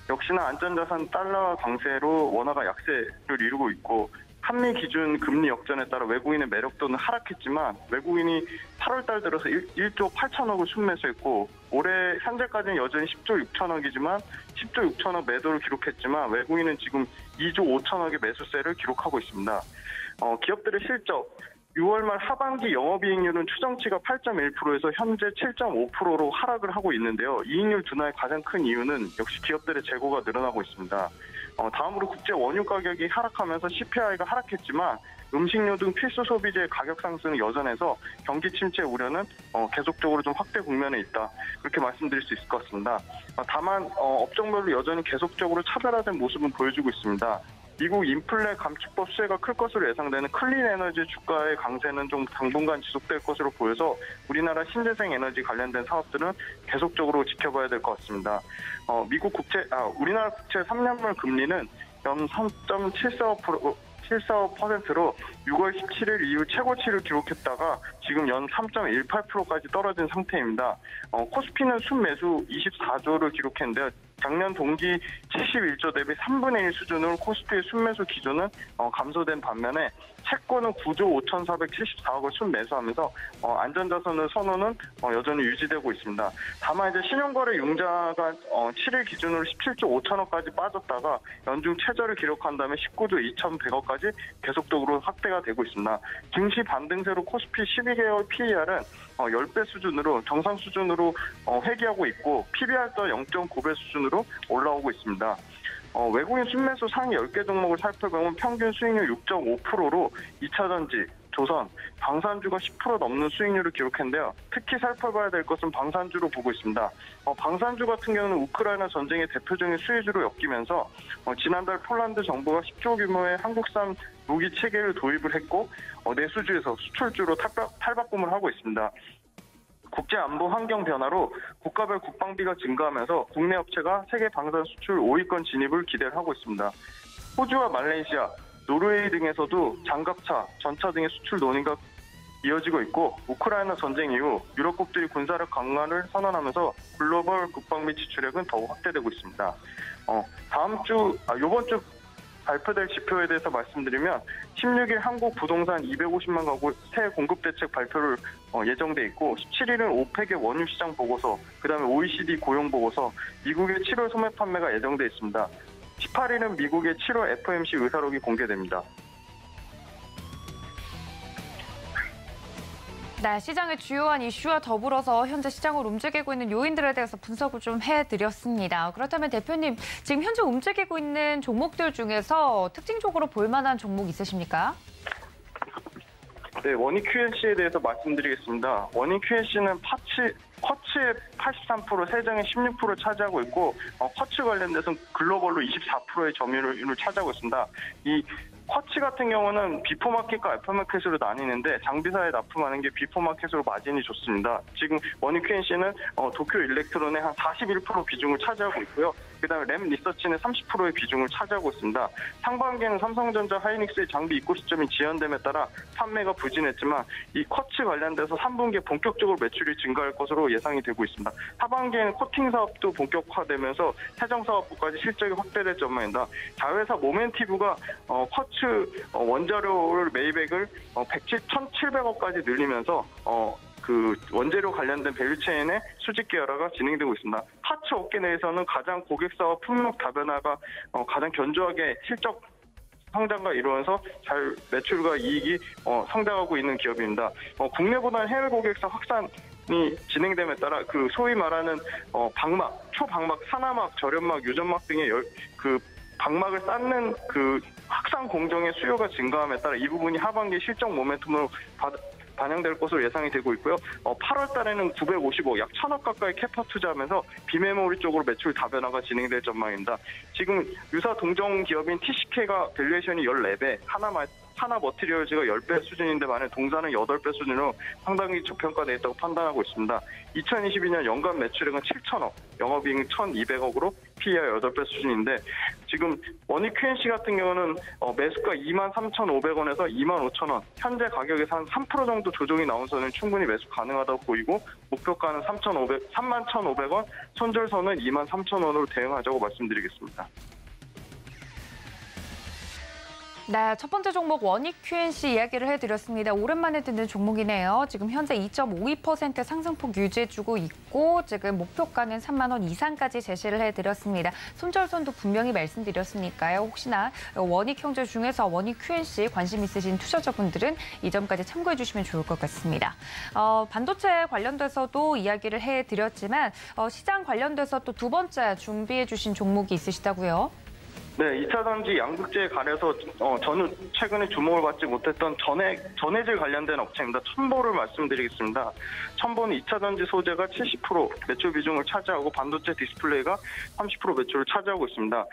역시나 안전자산 달러 강세로 원화가 약세를 이루고 있고 한미 기준 금리 역전에 따라 외국인의 매력도는 하락했지만 외국인이 8월 달 들어서 1조 8천억을 순매수했고 올해 현재까지는 여전히 10조 6천억이지만 10조 6천억 매도를 기록했지만 외국인은 지금 2조 5천억의 매수세를 기록하고 있습니다. 기업들의 실적 6월 말 하반기 영업이익률은 추정치가 8.1%에서 현재 7.5%로 하락을 하고 있는데요. 이익률 둔화의 가장 큰 이유는 역시 기업들의 재고가 늘어나고 있습니다. 다음으로 국제 원유 가격이 하락하면서 CPI가 하락했지만 음식료 등 필수 소비재의 가격 상승은 여전해서 경기 침체 우려는 계속적으로 좀 확대 국면에 있다. 그렇게 말씀드릴 수 있을 것 같습니다. 다만 업종별로 여전히 계속적으로 차별화된 모습은 보여주고 있습니다. 미국 인플레 감축법 수혜가 클 것으로 예상되는 클린 에너지 주가의 강세는 좀 당분간 지속될 것으로 보여서 우리나라 신재생 에너지 관련된 사업들은 계속적으로 지켜봐야 될 것 같습니다. 우리나라 국채 3년물 금리는 연 3.74%로 6월 17일 이후 최고치를 기록했다가 지금 연 3.18%까지 떨어진 상태입니다. 코스피는 순매수 24조를 기록했는데요. 작년 동기 71조 대비 3분의 1 수준으로 코스피의 순매수 기조는 감소된 반면에 채권은 9조 5,474억을 순매수하면서 안전자산의 선호는 여전히 유지되고 있습니다. 다만 이제 신용거래 융자가 7일 기준으로 17조 5천억까지 빠졌다가 연중 최저를 기록한 다음에 19조 2,100억까지 계속적으로 확대가 되고 있습니다. 증시 반등세로 코스피 12개월 PER은 10배 수준으로 정상 수준으로 회귀하고 있고 PBR도 0.9배 수준으로 올라오고 있습니다. 외국인 순매수 상위 10개 종목을 살펴보면 평균 수익률 6.5%로 2차전지, 조선, 방산주가 10% 넘는 수익률을 기록했는데요. 특히 살펴봐야 될 것은 방산주로 보고 있습니다. 방산주 같은 경우는 우크라이나 전쟁의 대표적인 수혜주로 엮이면서 지난달 폴란드 정부가 10조 규모의 한국산 무기 체계를 도입을 했고 내수주에서 수출주로 탈바꿈을 하고 있습니다. 국제 안보 환경 변화로 국가별 국방비가 증가하면서 국내 업체가 세계 방산 수출 5위권 진입을 기대를 하고 있습니다. 호주와 말레이시아, 노르웨이 등에서도 장갑차, 전차 등의 수출 논의가 이어지고 있고 우크라이나 전쟁 이후 유럽국들이 군사력 강화를 선언하면서 글로벌 국방비 지출액은 더욱 확대되고 있습니다. 이번 주 발표될 지표에 대해서 말씀드리면 16일 한국 부동산 250만 가구 새 공급 대책 발표를 예정돼 있고 17일은 오펙의 원유 시장 보고서, 그다음에 OECD 고용 보고서, 미국의 7월 소매 판매가 예정돼 있습니다. 18일은 미국의 7월 FOMC 의사록이 공개됩니다. 네, 시장의 주요한 이슈와 더불어서 현재 시장을 움직이고 있는 요인들에 대해서 분석을 좀 해드렸습니다. 그렇다면 대표님, 지금 현재 움직이고 있는 종목들 중에서 특징적으로 볼만한 종목 있으십니까? 네, 원익 QNC에 대해서 말씀드리겠습니다. 원익 QNC는 쿼츠의 83%, 세정의 16% 차지하고 있고 쿼츠 관련돼서는 글로벌로 24%의 점유율을 차지하고 있습니다. 이 쿼츠 같은 경우는 비포마켓과 애플마켓으로 나뉘는데 장비사에 납품하는 게 비포마켓으로 마진이 좋습니다. 지금 원익 QNC는 도쿄 일렉트론의 한 41% 비중을 차지하고 있고요. 그다음에 램 리서치는 30%의 비중을 차지하고 있습니다. 상반기에는 삼성전자, 하이닉스의 장비 입고 시점이 지연됨에 따라 판매가 부진했지만 이 쿼츠 관련돼서 3분기에 본격적으로 매출이 증가할 것으로 예상이 되고 있습니다. 하반기에는 코팅 사업도 본격화되면서 세정 사업부까지 실적이 확대될 전망입니다. 자회사 모멘티브가 쿼츠 원자료를 매입액을 1,700억까지 늘리면서 그 원재료 관련된 밸류체인의 수직 계열화가 진행되고 있습니다. 파츠 업계 내에서는 가장 고객사와 품목 다변화가 가장 견조하게 실적 성장과 이루면서 잘 매출과 이익이 성장하고 있는 기업입니다. 국내보다는 해외 고객사 확산이 진행됨에 따라 그 소위 말하는 방막, 초방막, 산화막, 절연막, 유전막 등의 그 방막을 쌓는 그 확산 공정의 수요가 증가함에 따라 이 부분이 하반기 실적 모멘텀으로 반영될 것으로 예상이 되고 있고요. 8월 달에는 950억, 약 1,000억 가까이 캐파 투자하면서 비메모리 쪽으로 매출 다변화가 진행될 전망입니다. 지금 유사 동종 기업인 TCK가 밸류에이션이 14배, 하나 머티리얼즈가 10배 수준인데 만약 동사는 8배 수준으로 상당히 저평가되어 있다고 판단하고 있습니다. 2022년 연간 매출액은 7,000억, 영업이익은 1,200억으로 PER 8배 수준인데 지금 원익 QNC 같은 경우는 매수가 23,500원에서 25,000원, 현재 가격에서 한 3% 정도 조정이 나온 선은 충분히 매수 가능하다고 보이고 목표가는 31,500원, 손절선은 23,000원으로 대응하자고 말씀드리겠습니다. 네, 첫 번째 종목 원익 QNC 이야기를 해드렸습니다. 오랜만에 듣는 종목이네요. 지금 현재 2.52% 상승폭 유지해주고 있고 지금 목표가는 3만 원 이상까지 제시를 해드렸습니다. 손절선도 분명히 말씀드렸으니까요. 혹시나 원익형제 중에서 원익 QNC 관심 있으신 투자자분들은 이 점까지 참고해 주시면 좋을 것 같습니다. 반도체 관련돼서도 이야기를 해드렸지만 시장 관련돼서 또 두 번째 준비해 주신 종목이 있으시다고요? 네, 2차 전지 양극재에 관해서 저는 최근에 주목을 받지 못했던 전해질 관련된 업체입니다. 첨보를 말씀드리겠습니다. 첨보는 2차 전지 소재가 70% 매출 비중을 차지하고 반도체 디스플레이가 30% 매출을 차지하고 있습니다.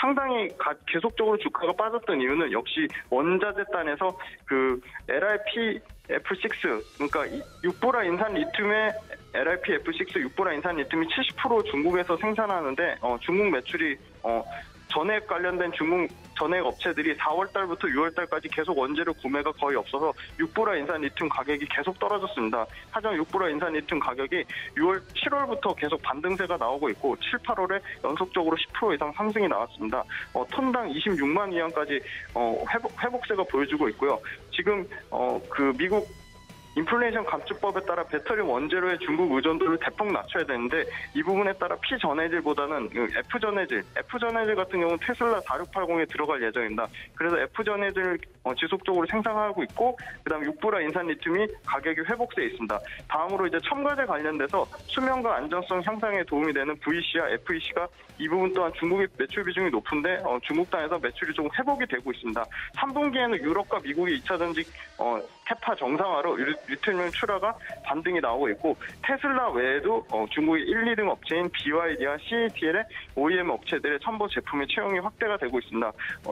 상당히 계속적으로 주가가 빠졌던 이유는 역시 원자재 단에서 그 LiPF6, 그러니까 6보라 인산 리튬의 LiPF6 6보라 인산 리튬이 70% 중국에서 생산하는데 중국 매출이 전액 관련된 중국 전액 업체들이 4월 달부터 6월 달까지 계속 원재료 구매가 거의 없어서 6보라 인산 리튬 가격이 계속 떨어졌습니다. 하지만 6보라 인산 리튬 가격이 7월부터 계속 반등세가 나오고 있고 7, 8월에 연속적으로 10% 이상 상승이 나왔습니다. 톤당 26만 위안까지 회복세가 보여주고 있고요. 지금 그 미국 인플레이션 감축법에 따라 배터리 원재료의 중국 의존도를 대폭 낮춰야 되는데 이 부분에 따라 P전해질보다는 F전해질 같은 경우는 테슬라 4680에 들어갈 예정입니다. 그래서 F전해질 지속적으로 생산하고 있고 그다음에 6불화 인산 리튬이 가격이 회복세에 있습니다. 다음으로 이제 첨가제 관련돼서 수명과 안정성 향상에 도움이 되는 VC와 FEC가 이 부분 또한 중국의 매출 비중이 높은데 중국 땅에서 매출이 좀 회복이 되고 있습니다. 3분기에는 유럽과 미국의 2차 전지 캐파 정상화로 리튬 출하가 반등이 나오고 있고 테슬라 외에도 중국의 1, 2등 업체인 BYD와 CATL의 OEM 업체들의 첨보 제품의 채용이 확대가 되고 있습니다.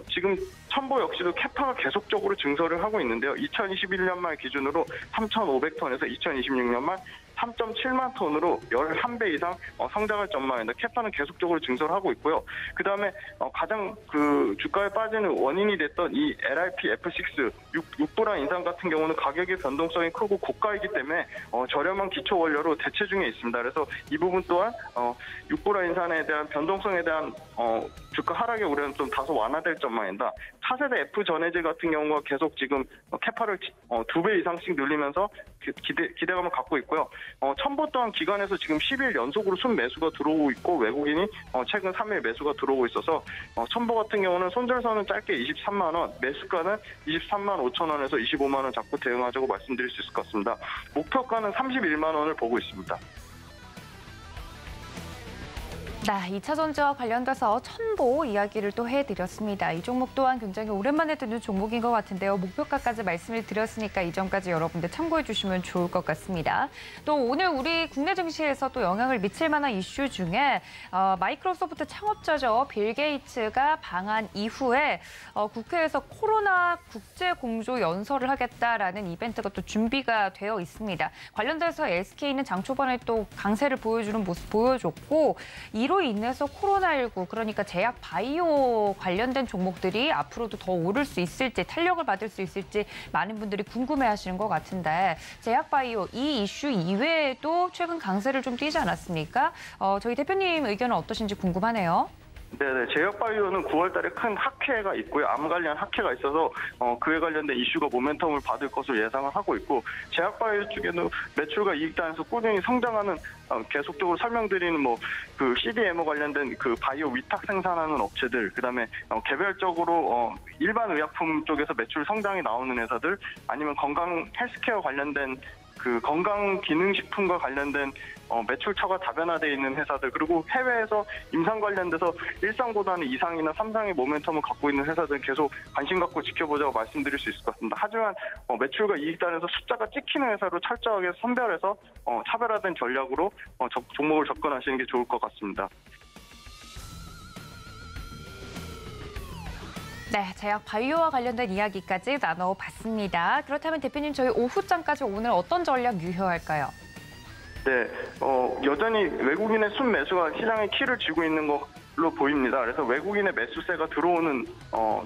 지금 첨보 역시도 캐파가 계속적으로 증설을 하고 있는데요. 2021년 말 기준으로 3,500톤에서 2026년 말 3.7만 톤으로 11배 이상 성장할 전망입니다. 캐파는 계속적으로 증설하고 있고요. 그다음에 가장 그 주가에 빠지는 원인이 됐던 이 LRP F6 6불화 인상 같은 경우는 가격의 변동성이 크고 고가이기 때문에 저렴한 기초 원료로 대체 중에 있습니다. 그래서 이 부분 또한 6불화 인산에 대한 변동성에 대한 주가 하락의 우려는 좀 다소 완화될 전망입니다. 차세대 F 전해질 같은 경우가 계속 지금 캐파를 2배 이상씩 늘리면서 기대감을 갖고 있고요. 첨보 또한 기관에서 지금 10일 연속으로 순매수가 들어오고 있고 외국인이 최근 3일 매수가 들어오고 있어서 첨보 같은 경우는 손절선은 짧게 23만 원, 매수가는 23만 5천 원에서 25만 원 잡고 대응하자고 말씀드릴 수 있을 것 같습니다. 목표가는 31만 원을 보고 있습니다. 네, 2차 전지와 관련돼서 첨보 이야기를 또 해드렸습니다. 이 종목 또한 굉장히 오랜만에 듣는 종목인 것 같은데요. 목표가까지 말씀을 드렸으니까 이 점까지 여러분들 참고해 주시면 좋을 것 같습니다. 또 오늘 우리 국내 증시에서 또 영향을 미칠 만한 이슈 중에 마이크로소프트 창업자죠. 빌 게이츠가 방한 이후에 국회에서 코로나 국제공조 연설을 하겠다라는 이벤트가 또 준비가 되어 있습니다. 관련돼서 SK는 장 초반에 또 강세를 보여주는 모습 보여줬고 이로 인해서 코로나19 그러니까 제약 바이오 관련된 종목들이 앞으로도 더 오를 수 있을지 탄력을 받을 수 있을지 많은 분들이 궁금해하시는 것 같은데 제약 바이오 이 이슈 이외에도 최근 강세를 좀 띄지 않았습니까? 저희 대표님 의견은 어떠신지 궁금하네요. 네네, 제약바이오는 9월 달에 큰 학회가 있고요. 암 관련 학회가 있어서 그에 관련된 이슈가 모멘텀을 받을 것으로 예상을 하고 있고 제약바이오 쪽에는 매출과 이익단에서 꾸준히 성장하는 계속적으로 설명드리는 그 CDMO 관련된 그 바이오 위탁 생산하는 업체들 그다음에 개별적으로 일반 의약품 쪽에서 매출 성장이 나오는 회사들 아니면 건강 헬스케어 관련된 그 건강기능식품과 관련된 매출처가 다변화되어 있는 회사들 그리고 해외에서 임상 관련돼서 1상보다는 2상이나 3상의 모멘텀을 갖고 있는 회사들은 계속 관심 갖고 지켜보자고 말씀드릴 수 있을 것 같습니다. 하지만 매출과 이익단에서 숫자가 찍히는 회사로 철저하게 선별해서 차별화된 전략으로 종목을 접근하시는 게 좋을 것 같습니다. 네, 제약 바이오와 관련된 이야기까지 나눠봤습니다. 그렇다면 대표님 저희 오후장까지 오늘 어떤 전략 유효할까요? 네, 여전히 외국인의 순매수가 시장의 키를 쥐고 있는 걸로 보입니다. 그래서 외국인의 매수세가 들어오는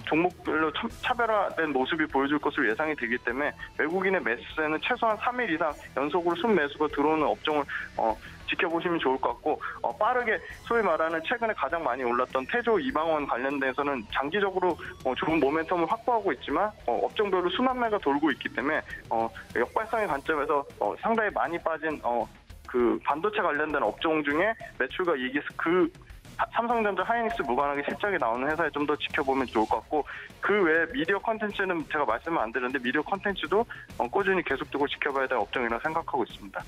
종목별로 차별화된 모습이 보여줄 것으로 예상이 되기 때문에 외국인의 매수세는 최소한 3일 이상 연속으로 순매수가 들어오는 업종을 지켜보시면 좋을 것 같고 빠르게 소위 말하는 최근에 가장 많이 올랐던 태조 이방원 관련돼서는 장기적으로 좋은 모멘텀을 확보하고 있지만 업종별로 순환매가 돌고 있기 때문에 역발상의 관점에서 상당히 많이 빠진 그 반도체 관련된 업종 중에 매출과 이익이 그 삼성전자, 하이닉스 무관하게 실적이 나오는 회사에 좀 더 지켜보면 좋을 것 같고 그 외에 미디어 콘텐츠는 제가 말씀을 안 드렸는데 미디어 콘텐츠도 꾸준히 계속적으로 지켜봐야 될 업종이라고 생각하고 있습니다.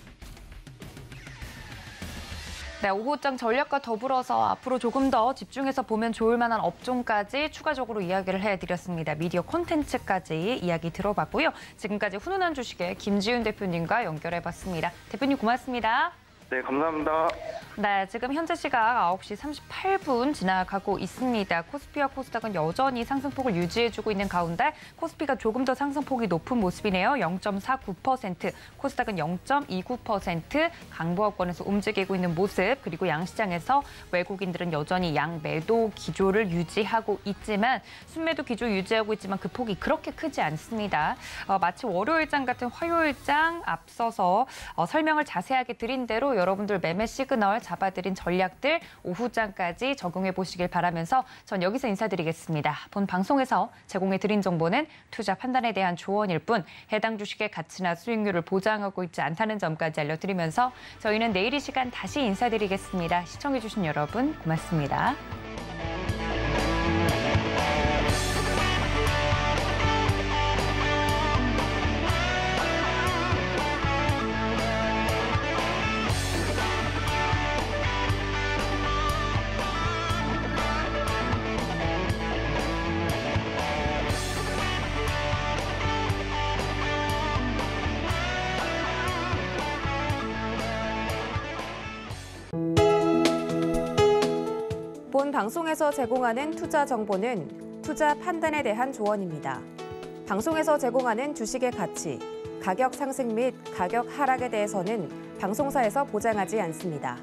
네, 오후장 전략과 더불어서 앞으로 조금 더 집중해서 보면 좋을 만한 업종까지 추가적으로 이야기를 해드렸습니다. 미디어 콘텐츠까지 이야기 들어봤고요. 지금까지 훈훈한 주식의 김지윤 대표님과 연결해봤습니다. 대표님 고맙습니다. 네, 감사합니다. 네, 지금 현재 시각 9시 38분 지나가고 있습니다. 코스피와 코스닥은 여전히 상승폭을 유지해주고 있는 가운데 코스피가 조금 더 상승폭이 높은 모습이네요. 0.49%, 코스닥은 0.29% 강보합권에서 움직이고 있는 모습. 그리고 양시장에서 외국인들은 여전히 양매도 기조를 유지하고 있지만 순매도 기조 유지하고 있지만 그 폭이 그렇게 크지 않습니다. 마치 월요일장 같은 화요일장 앞서서 설명을 자세하게 드린 대로 여러분들 매매 시그널 잡아드린 전략들 오후장까지 적용해 보시길 바라면서 전 여기서 인사드리겠습니다. 본 방송에서 제공해드린 정보는 투자 판단에 대한 조언일 뿐 해당 주식의 가치나 수익률을 보장하고 있지 않다는 점까지 알려드리면서 저희는 내일 이 시간 다시 인사드리겠습니다. 시청해주신 여러분 고맙습니다. 본 방송에서 제공하는 투자 정보는 투자 판단에 대한 조언입니다. 방송에서 제공하는 주식의 가치, 가격 상승 및 가격 하락에 대해서는 방송사에서 보장하지 않습니다.